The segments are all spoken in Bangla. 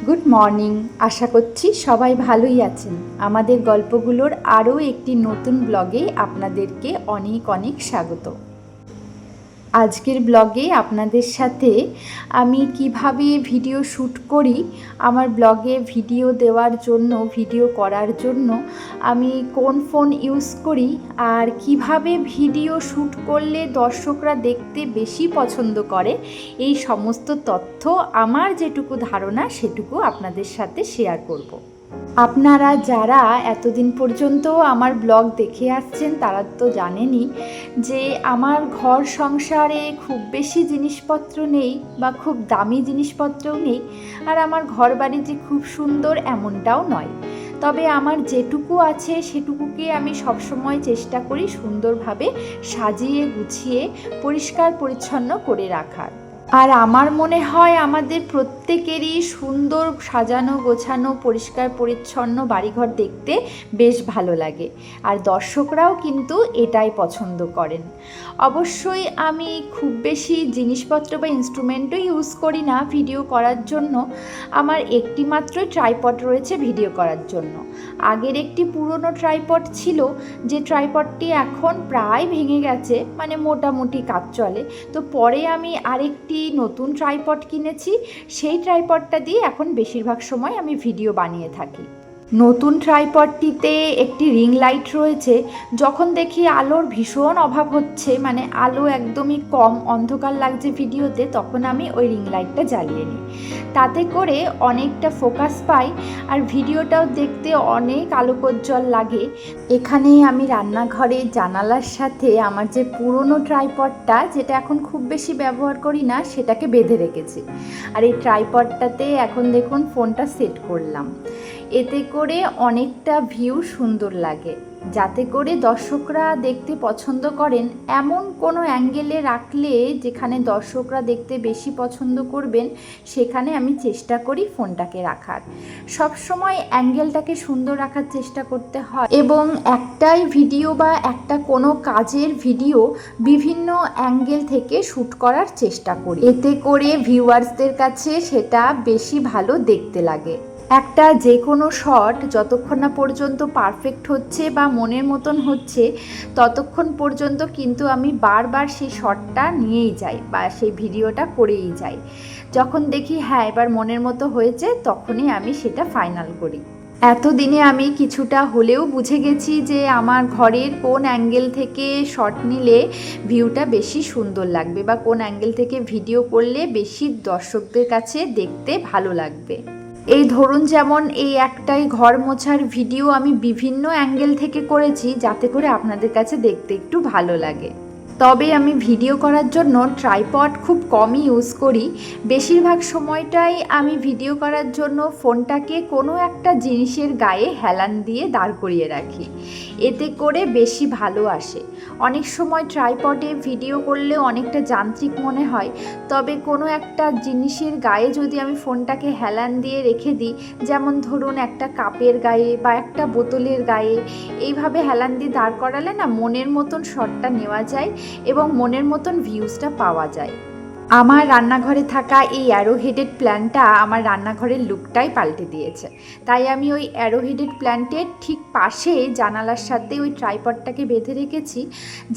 Good morning. আশা করছি সবাই ভালোই আছেন। আমাদের গল্পগুলোর আরও একটি নতুন ব্লগে আপনাদেরকে অনেক অনেক স্বাগত। আজকের ব্লগে আপনাদের সাথে আমি কিভাবে ভিডিও শ্যুট করি, আমার ব্লগে ভিডিও দেওয়ার জন্য, ভিডিও করার জন্য আমি কোন ফোন ইউজ করি, আর কিভাবে ভিডিও শ্যুট করলে দর্শকরা দেখতে বেশি পছন্দ করে, এই সমস্ত তথ্য আমার যেটুকু ধারণা সেটুকু আপনাদের সাথে শেয়ার করব। আপনারা যারা এতদিন পর্যন্ত আমার ব্লগ দেখে আসছেন তারা তো জানেনই যে আমার ঘর সংসারে খুব বেশি জিনিসপত্র নেই বা খুব দামি জিনিসপত্রও নেই, আর আমার ঘর বাড়ি যে খুব সুন্দর এমনটাও নয়। তবে আমার যেটুকু আছে সেটুকুকে আমি সবসময় চেষ্টা করি সুন্দরভাবে সাজিয়ে গুছিয়ে পরিষ্কার পরিচ্ছন্ন করে রাখার। আর আমার মনে হয় আমাদের প্রত্যেকেরই সুন্দর সাজানো গোছানো পরিষ্কার পরিচ্ছন্ন বাড়িঘর দেখতে বেশ ভালো লাগে, আর দর্শকরাও কিন্তু এটাই পছন্দ করেন। অবশ্যই আমি খুব বেশি জিনিসপত্র বা ইনস্ট্রুমেন্টও ইউজ করি না ভিডিও করার জন্য। আমার একটি মাত্র ট্রাইপড রয়েছে ভিডিও করার জন্য। আগের একটি পুরনো ট্রাইপড ছিল, যে ট্রাইপডটি এখন প্রায় ভেঙে গেছে, মানে মোটামুটি কাজ চলে। তো পরে আমি আরেকটি নতুন ট্রাইপড কিনেছি, সেই ট্রাইপডটা দিয়ে এখন বেশিরভাগ সময় আমি ভিডিও বানিয়ে থাকি। নতুন ট্রাইপডটিতে একটি রিং লাইট রয়েছে। যখন দেখি আলোর ভীষণ অভাব হচ্ছে, মানে আলো একদমই কম, অন্ধকার লাগছে ভিডিওতে, তখন আমি ওই রিং লাইটটা জ্বালিয়ে নিই। তাতে করে অনেকটা ফোকাস পাই, আর ভিডিওটাও দেখতে অনেক আলোকোজ্জ্বল লাগে। এখানে আমি রান্নাঘরে জানালার সাথে আমার যে পুরনো ট্রাইপডটা, যেটা এখন খুব বেশি ব্যবহার করি না, সেটাকে বেঁধে রেখেছি। আর এই ট্রাইপডটাতে এখন দেখুন ফোনটা সেট করলাম। এতে করে অনেকটা ভিউ সুন্দর লাগে, যাতে করে দর্শকরা দেখতে পছন্দ করেন। এমন কোনো অ্যাঙ্গেলে রাখলে যেখানে দর্শকরা দেখতে বেশি পছন্দ করবেন, সেখানে আমি চেষ্টা করি ফোনটাকে রাখার। সবসময় অ্যাঙ্গেলটাকে সুন্দর রাখার চেষ্টা করতে হয়, এবং একটাই ভিডিও বা একটা কোনো কাজের ভিডিও বিভিন্ন অ্যাঙ্গেল থেকে শ্যুট করার চেষ্টা করি। এতে করে ভিউয়ার্সদের কাছে সেটা বেশি ভালো দেখতে লাগে। একটা যে কোনো শট যতক্ষণ না পর্যন্ত পারফেক্ট হচ্ছে বা মনের মতন হচ্ছে, ততক্ষণ পর্যন্ত কিন্তু আমি বারবার সেই শটটা নিয়েই যাই বা সেই ভিডিওটা করেই যাই। যখন দেখি হ্যাঁ এবার মনের মতো হয়েছে, তখনই আমি সেটা ফাইনাল করি। এতদিনে আমি কিছুটা হলেও বুঝে গেছি যে আমার ঘরের কোন অ্যাঙ্গেল থেকে শট নিলে ভিউটা বেশি সুন্দর লাগবে, বা কোন অ্যাঙ্গেল থেকে ভিডিও করলে বেশি দর্শকদের কাছে দেখতে ভালো লাগবে। এই ধরুন, যেমন এই একটাই ঘর মোছার ভিডিও আমি বিভিন্ন অ্যাঙ্গেল থেকে করেছি, যাতে করে আপনাদের কাছে দেখতে একটু ভালো লাগে। তবে আমি ভিডিও করার জন্য ট্রাইপড খুব কমই ইউজ করি। বেশিরভাগ সময়টাই আমি ভিডিও করার জন্য ফোনটাকে কোনো একটা জিনিসের গায়ে হেলান দিয়ে দাঁড় করিয়ে রাখি, এতে করে বেশি ভালো আসে। অনেক সময় ট্রাইপডে ভিডিও করলে অনেকটা যান্ত্রিক মনে হয়, তবে কোনো একটা জিনিসের গায়ে যদি আমি ফোনটাকে হেলান দিয়ে রেখে দিই, যেমন ধরুন একটা কাপের গায়ে বা একটা বোতলের গায়ে, এইভাবে হেলান দিয়ে দাঁড় করালে না মনের মতন শটটা নেওয়া যায় এবং মনের মতন ভিউজটা পাওয়া যায়। আমার রান্নাঘরে থাকা এই অ্যারোহেডেড প্ল্যান্টটা আমার রান্নাঘরের লুকটাই পাল্টে দিয়েছে। তাই আমি ওই অ্যারোহেডেড প্ল্যান্টের ঠিক পাশে জানালার সাথে ওই ট্রাইপডটাকে বেঁধে রেখেছি,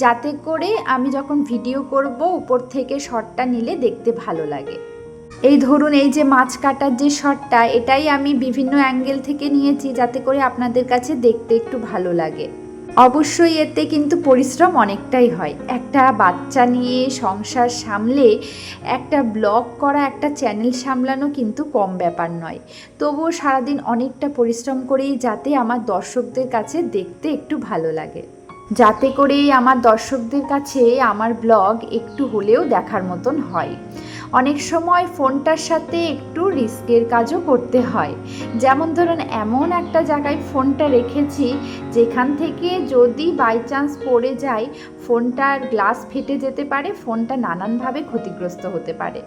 যাতে করে আমি যখন ভিডিও করব উপর থেকে শটটা নিলে দেখতে ভালো লাগে। এই ধরুন, এই যে মাছ কাটার যে শটটা, এটাই আমি বিভিন্ন অ্যাঙ্গেল থেকে নিয়েছি, যাতে করে আপনাদের কাছে দেখতে একটু ভালো লাগে। অবশ্যই এতে কিন্তু পরিশ্রম অনেকটাই হয়। একটা বাচ্চা নিয়ে সংসার সামলে একটা ব্লগ করা, একটা চ্যানেল সামলানো কিন্তু কম ব্যাপার নয়। তবুও সারাদিন অনেকটা পরিশ্রম করেই যাতে আমার দর্শকদের কাছে দেখতে একটু ভালো লাগে, যাতে করে আমার দর্শকদের কাছে আমার ব্লগ একটু হলেও দেখার মতন হয়। অনেক সময় ফোনটার সাথে একটু রিস্কের কাজও করতে হয়। যেমন ধরুন, এমন একটা জায়গায় ফোনটা রেখেছি যেখান থেকে যদি বাই চান্স পড়ে যায়, ফোনটার গ্লাস ফেটে যেতে পারে, ফোনটা নানানভাবে ক্ষতিগ্রস্ত হতে পারে।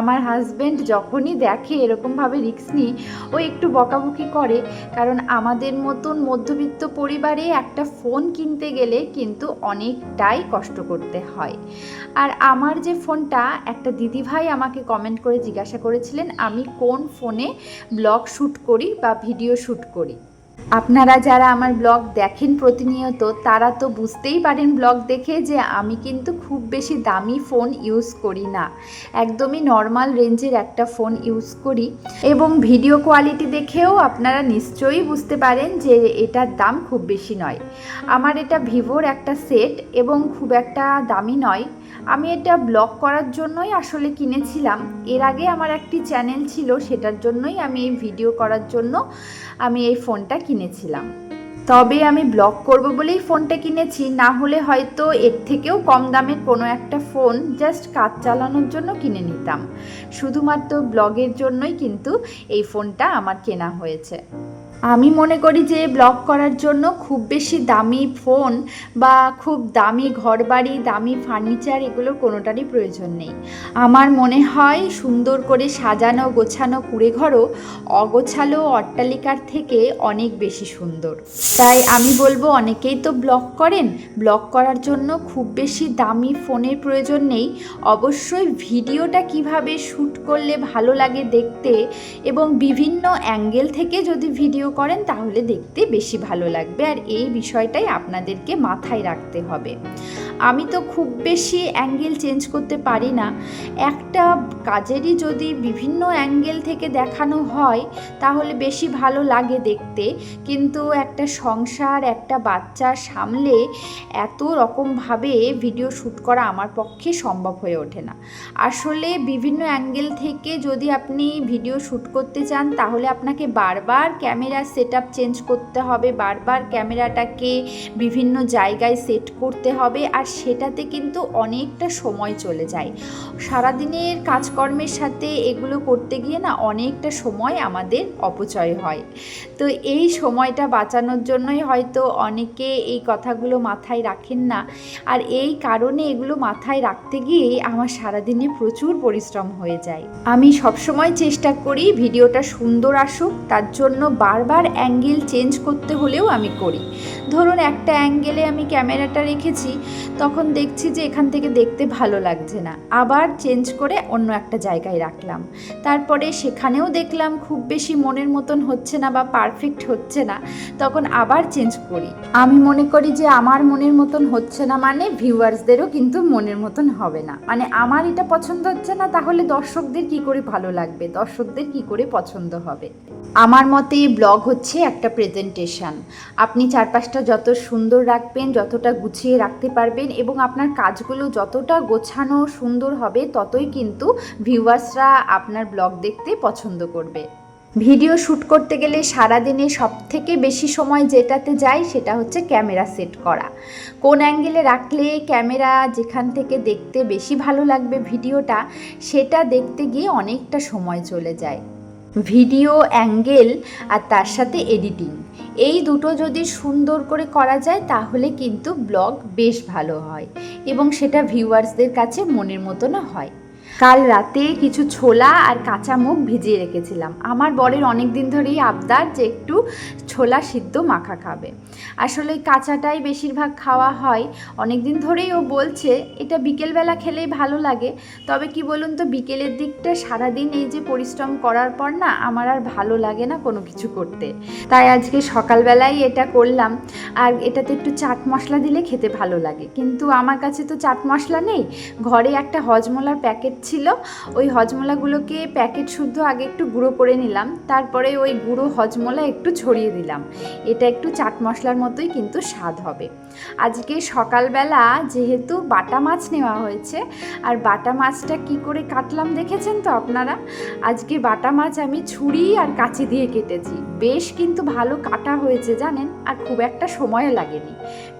আমার হাজব্যান্ড যখনই দেখে এরকমভাবে রিস্ক নিই, ও একটু বকাবকি করে, কারণ আমাদের মতন মধ্যবিত্ত পরিবারে একটা ফোন কিনতে গেলে কিন্তু অনেকটাই কষ্ট করতে হয়। আর আমার যে ফোনটা, একটা দিদিভাই আমাকে কমেন্ট করে জিজ্ঞাসা করেছিলেন আমি কোন ফোনে ব্লগ শ্যুট করি বা ভিডিও শ্যুট করি। আপনারা যারা আমার ব্লগ দেখেন প্রতিনিয়ত, তারা তো বুঝতেই পারেন ব্লগ দেখে যে আমি কিন্তু খুব বেশি দামি ফোন ইউজ করি না, একদমই নর্মাল রেঞ্জের একটা ফোন ইউজ করি। এবং ভিডিও কোয়ালিটি দেখেও আপনারা নিশ্চয়ই বুঝতে পারেন যে এটার দাম খুব বেশি নয়। আমার এটা ভিভোর একটা সেট এবং খুব একটা দামি নয়। আমি এটা ব্লগ করার জন্যই আসলে কিনেছিলাম। এর আগে আমার একটি চ্যানেল ছিল, সেটার জন্যই আমি এই ভিডিও করার জন্য আমি এই ফোনটা কিনেছিলাম। তবে আমি ব্লগ করব বলেই ফোনটা কিনেছি, না হলে হয়তো এর থেকেও কম দামের কোনো একটা ফোন জাস্ট কাজ চালানোর জন্য কিনে নিতাম। শুধুমাত্র ব্লগের জন্যই কিন্তু এই ফোনটা আমার কেনা হয়েছে। আমি মনে করি যে ব্লগ করার জন্য খুব বেশি দামি ফোন বা খুব দামি ঘরবাড়ি, দামি ফার্নিচার, এগুলোর কোনোটারই প্রয়োজন নেই। আমার মনে হয় সুন্দর করে সাজানো গোছানো কুঁড়েঘরও অগোছালো অট্টালিকার থেকে অনেক বেশি সুন্দর। তাই আমি বলবো, অনেকেই তো ব্লগ করেন, ব্লগ করার জন্য খুব বেশি দামি ফোনের প্রয়োজন নেই। অবশ্যই ভিডিওটা কিভাবে শ্যুট করলে ভালো লাগে দেখতে এবং বিভিন্ন অ্যাঙ্গেল থেকে যদি ভিডিও করেন তাহলে দেখতে বেশি ভালো লাগবে, আর এই বিষয়টাই আপনাদেরকে মাথায় রাখতে হবে। আমি তো খুব বেশি অ্যাঙ্গেল চেঞ্জ করতে পারি না। একটা কাজেরই যদি বিভিন্ন অ্যাঙ্গেল থেকে দেখানো হয় তাহলে বেশি ভালো লাগে দেখতে, কিন্তু একটা সংসার, একটা বাচ্চা সামলে এত রকমভাবে ভিডিও শ্যুট করা আমার পক্ষে সম্ভব হয়ে ওঠে না। আসলে বিভিন্ন অ্যাঙ্গেল থেকে যদি আপনি ভিডিও শ্যুট করতে চান তাহলে আপনাকে বারবার ক্যামেরা সেটআপ চেঞ্জ করতে হবে, বারবার ক্যামেরাটাকে বিভিন্ন জায়গায় সেট করতে হবে, আর সেটাতে কিন্তু অনেকটা সময় চলে যায়। সারাদিনের কাজকর্মের সাথে এগুলো করতে গিয়ে না অনেকটা সময় আমাদের অপচয় হয়। তো এই সময়টা বাঁচানোর জন্যই হয়তো অনেকে এই কথাগুলো মাথায় রাখেন না, আর এই কারণে এগুলো মাথায় রাখতে গিয়ে আমার সারাদিনে প্রচুর পরিশ্রম হয়ে যায়। আমি সবসময় চেষ্টা করি ভিডিওটা সুন্দর আসুক, তার জন্য বারবার অ্যাঙ্গেল চেঞ্জ করতে হলেও আমি করি। ধরুন একটা অ্যাঙ্গেলে আমি ক্যামেরাটা রেখেছি, তখন দেখছি যে এখান থেকে দেখতে ভালো লাগছে না, আবার চেঞ্জ করে অন্য একটা জায়গায় রাখলাম, তারপরে সেখানেও দেখলাম খুব বেশি মনের মতন হচ্ছে না বা পারফেক্ট হচ্ছে না, তখন আবার চেঞ্জ করি। আমি মনে করি যে আমার মনের মতন হচ্ছে না মানে ভিউয়ার্সদেরও কিন্তু মনের মতন হবে না, মানে আমার এটা পছন্দ হচ্ছে না তাহলে দর্শকদের কি করে ভালো লাগবে, দর্শকদের কি করে পছন্দ হবে। আমার মতে ব্লগ হচ্ছে একটা প্রেজেন্টেশন। আপনি চারপাশটা যত সুন্দর রাখবেন, যতটা গুছিয়ে রাখতে পারবেন এবং আপনার কাজগুলো যতটা গোছানো সুন্দর হবে, ততই কিন্তু ভিউয়ার্সরা আপনার ব্লগ দেখতে পছন্দ করবে। ভিডিও শ্যুট করতে গেলে সারাদিনে সবথেকে বেশি সময় যেটাতে যায় সেটা হচ্ছে ক্যামেরা সেট করা। কোন অ্যাঙ্গেলে রাখলে ক্যামেরা যেখান থেকে দেখতে বেশি ভালো লাগবে ভিডিওটা, সেটা দেখতে গিয়ে অনেকটা সময় চলে যায়। ভিডিও অ্যাঙ্গেল আর তার সাথে এডিটিং, এই দুটো যদি সুন্দর করে করা যায় তাহলে কিন্তু ব্লগ বেশ ভালো হয় এবং সেটা ভিউয়ার্সদের কাছে মনের মতনও হয়। কাল রাতে কিছু ছোলা আর কাঁচা মুগ ভিজিয়ে রেখেছিলাম। আমার বরের অনেক দিন ধরেই আবদার যে একটু ছোলা সিদ্ধ মাখা খাবে। আসলে কাঁচাটাই বেশিরভাগ খাওয়া হয়, অনেক দিন ধরেই ও বলছে এটা বিকেলবেলা খেলেই ভালো লাগে। তবে কি বলুন তো, বিকেলের দিকটা সারাদিন এই যে পরিশ্রম করার পর না আমার আর ভালো লাগে না কোনো কিছু করতে, তাই আজকে সকালবেলায় এটা করলাম। আর এটাতে একটু চাট মশলা দিলে খেতে ভালো লাগে, কিন্তু আমার কাছে তো চাট মশলা নেই। ঘরে একটা হজমোলার প্যাকেট ছিল, ওই হজমোলাগুলোকে প্যাকেট শুদ্ধ আগে একটু গুঁড়ো করে নিলাম, তারপরে ওই গুঁড়ো হজমোলা একটু ছড়িয়ে দিলাম। এটা একটু চাট মশলার মতোই কিন্তু স্বাদ হবে। আজকে সকালবেলা যেহেতু বাটা মাছ নেওয়া হয়েছে, আর বাটা মাছটা কি করে কাটলাম দেখেছেন তো আপনারা। আজকে বাটা মাছ আমি ছুরি আর কাঁচি দিয়ে কেটেছি, বেশ কিন্তু ভালো কাটা হয়েছে জানেন, আর খুব একটা সময়ও লাগেনি।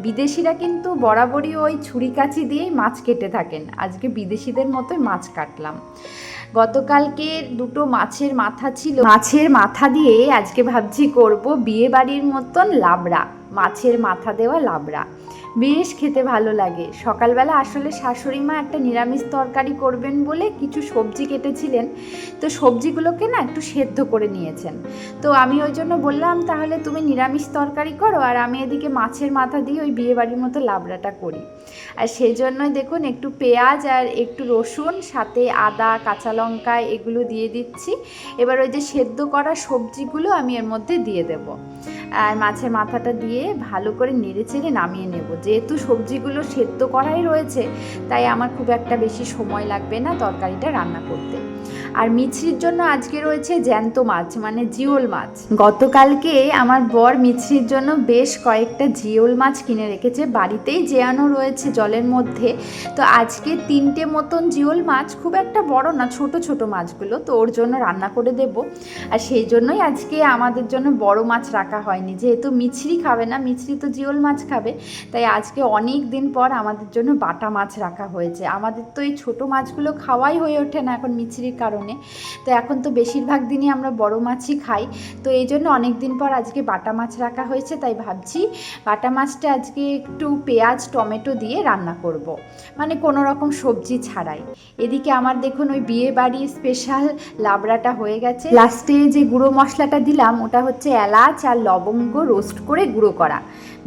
বিদেশিরা কিন্তু বরাবরই ওই ছুরি কাঁচি দিয়েই মাছ কেটে থাকেন, আজকে বিদেশিদের মতোই মাছ কাটলাম। গতকালকে দুটো মাছের মাথা ছিল, মাছের মাথা দিয়ে আজকে ভাবছি করব বিয়ে বাড়ির মতন লাবড়া, মাছের মাথা দেওয়া লাবড়া। বেশ খেতে ভালো লাগে। সকালবেলা আসলে শাশুড়ি মা একটা নিরামিষ তরকারি করবেন বলে কিছু সবজি কেটেছিলেন, তো সবজিগুলোকে না একটু সেদ্ধ করে নিয়েছেন। তো আমি ওই জন্য বললাম তাহলে তুমি নিরামিষ তরকারি করো আর আমি এদিকে মাছের মাথা দিয়ে ওই বিয়েবাড়ির মতো লাবড়াটা করি। আর সেই জন্যই দেখুন একটু পেঁয়াজ আর একটু রসুন, সাথে আদা, কাঁচা লঙ্কা এগুলো দিয়ে দিচ্ছি। এবার ওই যে সেদ্ধ করা সবজিগুলো আমি এর মধ্যে দিয়ে দেবো আর মাছের মাথাটা দিয়ে ভালো করে নেড়ে চেড়ে নামিয়ে নেব। যেহেতু সবজিগুলো সেদ্ধ করাই রয়েছে, তাই আমার খুব একটা বেশি সময় লাগবে না তরকারিটা রান্না করতে। আর মিছরির জন্য আজকে রয়েছে জ্যান্ত মাছ, মানে জিওল মাছ। গতকালকে আমার বর মিছরির জন্য বেশ কয়েকটা জিওল মাছ কিনে রেখেছে, বাড়িতেই জ্যানো রয়েছে জলের মধ্যে। তো আজকে 3টে মতন জিওল মাছ, খুব একটা বড় না, ছোট ছোট মাছগুলো, তো ওর জন্য রান্না করে দেব। আর সেই জন্যই আজকে আমাদের জন্য বড় মাছ রাখা হয়নি, যেহেতু মিছরি খাবে না, মিছরি তো জিওল মাছ খাবে, তাই আজকে অনেক দিন পর আমাদের জন্য বাটা মাছ রাখা হয়েছে। আমাদের তো এই ছোট মাছগুলো খাওয়াই হয়ে ওঠে না এখন মিছরির কারণে, তো এখন তো বেশিরভাগ দিনই আমরা বড় মাছই খাই। তো এই জন্য অনেক দিন পর আজকে বাটা মাছ রাখা হয়েছে, তাই ভাবছি বাটা মাছটা আজকে একটু পেঁয়াজ টমেটো দিয়ে রান্না করব, মানে কোনো রকম সবজি ছাড়াই। এদিকে আমার দেখুন ওই বিয়ে বাড়ির স্পেশাল লাবড়াটা হয়ে গেছে। লাস্টে যে গুঁড়ো মশলাটা দিলাম ওটা হচ্ছে এলাচ আর লবঙ্গ রোস্ট করে গুঁড়ো করা,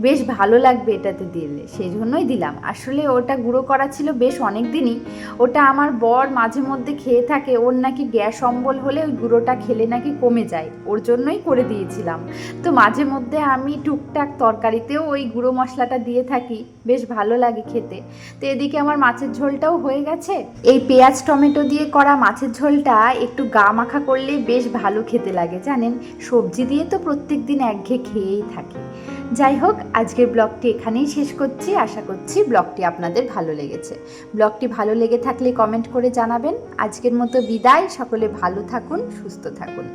বেশ ভালো লাগবে এটাতে দিলে, সেই জন্যই দিলাম। আসলে ওটা গুঁড়ো করা ছিল বেশ অনেক দিনই, ওটা আমার বর মাঝে মধ্যে খেয়ে থাকে, ওর নাকি গ্যাস অম্বল হলে ওই গুঁড়োটা খেলে নাকি কমে যায়, ওর জন্যই করে দিয়েছিলাম। তো মাঝে মধ্যে আমি টুকটাক তরকারিতেও ওই গুঁড়ো মশলাটা দিয়ে থাকি, বেশ ভালো লাগে খেতে। তো এদিকে আমার মাছের ঝোলটাও হয়ে গেছে। এই পেঁয়াজ টমেটো দিয়ে করা মাছের ঝোলটা একটু গা মাখা করলে বেশ ভালো খেতে লাগে জানেন, সবজি দিয়ে তো প্রত্যেক দিন একঘেয়ে খেয়েই থাকি। যাই হোক, আজকের ব্লগটি এখানেই শেষ করছি। আশা করছি ব্লগটি আপনাদের ভালো লেগেছে। ব্লগটি ভালো লেগে থাকলে কমেন্ট করে জানাবেন। আজকের মতো বিদায়, সকলে ভালো থাকুন, সুস্থ থাকুন।